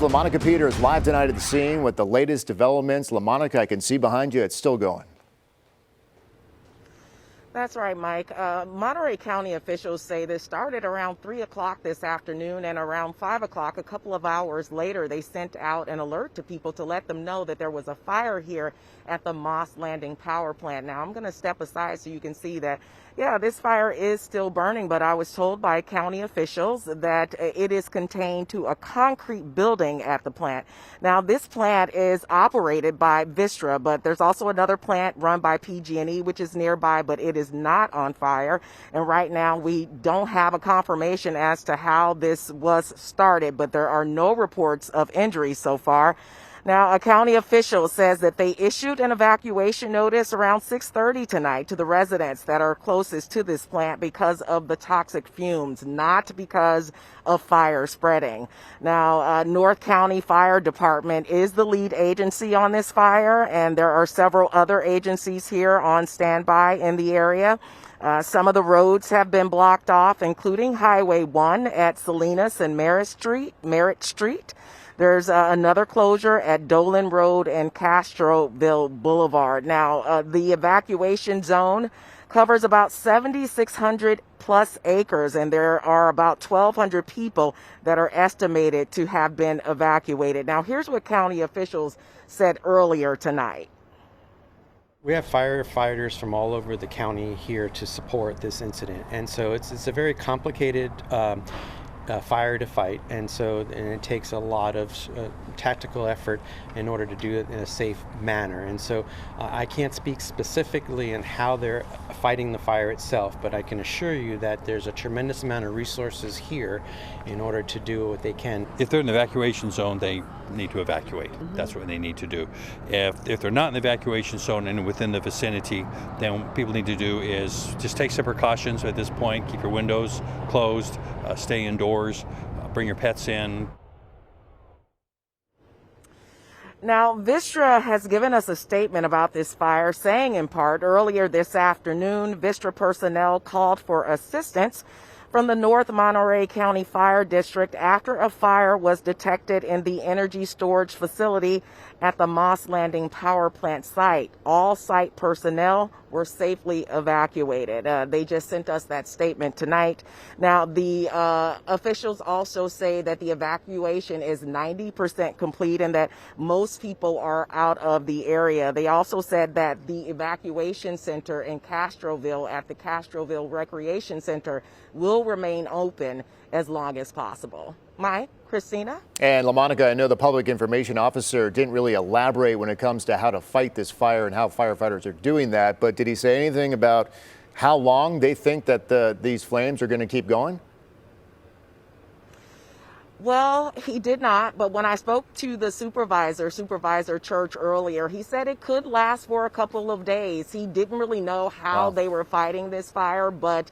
LaMonica Peters live tonight at the scene with the latest developments. LaMonica, I can see behind you, it's still going. That's right, Mike. Monterey County officials say this started around 3 o'clock this afternoon, and around 5 o'clock, a couple of hours later, they sent out an alert to people to let them know that there was a fire here at the Moss Landing power plant. Now, I'm going to step aside so you can see that, yeah, this fire is still burning, but I was told by county officials that it is contained to a concrete building at the plant. Now, this plant is operated by Vistra, but there's also another plant run by PG&E, which is nearby, but it is not on fire. And right now, we don't have a confirmation as to how this was started, but there are no reports of injuries so far. Now, a county official says that they issued an evacuation notice around 6:30 tonight to the residents that are closest to this plant because of the toxic fumes, not because of fire spreading. Now, North County Fire Department is the lead agency on this fire, and there are several other agencies here on standby in the area. Some of the roads have been blocked off, including Highway 1 at Salinas and Merritt Street. There's another closure at Dolan Road and Castroville Boulevard. Now, the evacuation zone covers about 7,600 plus acres, and there are about 1,200 people that are estimated to have been evacuated. Now, here's what county officials said earlier tonight. We have firefighters from all over the county here to support this incident, and so it's a very complicated fire to fight, and it takes a lot of tactical effort in order to do it in a safe manner. And so I can't speak specifically on how they're fighting the fire itself, but I can assure you that there's a tremendous amount of resources here in order to do what they can. If they're in the evacuation zone, they need to evacuate. That's what they need to do. If they're not in the evacuation zone and within the vicinity, then what people need to do is just take some precautions at this point. Keep your windows closed, stay indoors, bring your pets in. Now, Vistra has given us a statement about this fire, saying in part, earlier this afternoon, Vistra personnel called for assistance from the North Monterey County Fire District after a fire was detected in the energy storage facility at the Moss Landing power plant site. All site personnel were safely evacuated. They just sent us that statement tonight. Now, the officials also say that the evacuation is 90% complete and that most people are out of the area. They also said that the evacuation center in Castroville at the Castroville Recreation Center will remain open as long as possible. Mike, Christina? And LaMonica, I know the public information officer didn't really elaborate when it comes to how to fight this fire and how firefighters are doing that, but did he say anything about how long they think that these flames are going to keep going? Well, he did not, but when I spoke to the Supervisor Church earlier, he said it could last for a couple of days. He didn't really know how they were fighting this fire, but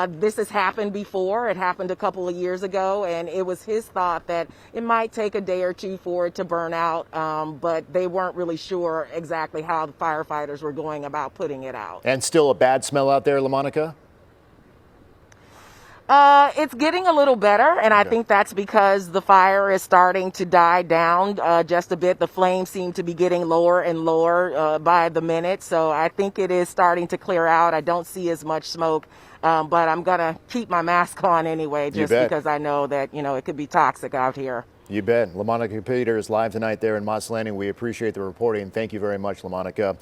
this has happened before. It happened a couple of years ago, and it was his thought that it might take a day or two for it to burn out, but they weren't really sure exactly how the firefighters were going about putting it out. And still a bad smell out there, LaMonica? It's getting a little better, and I think that's because the fire is starting to die down just a bit. The flames seem to be getting lower and lower by the minute, so I think it is starting to clear out. I don't see as much smoke, but I'm going to keep my mask on anyway, just because I know that, it could be toxic out here. You bet. LaMonica Peters live tonight there in Moss Landing. We appreciate the reporting. Thank you very much, LaMonica.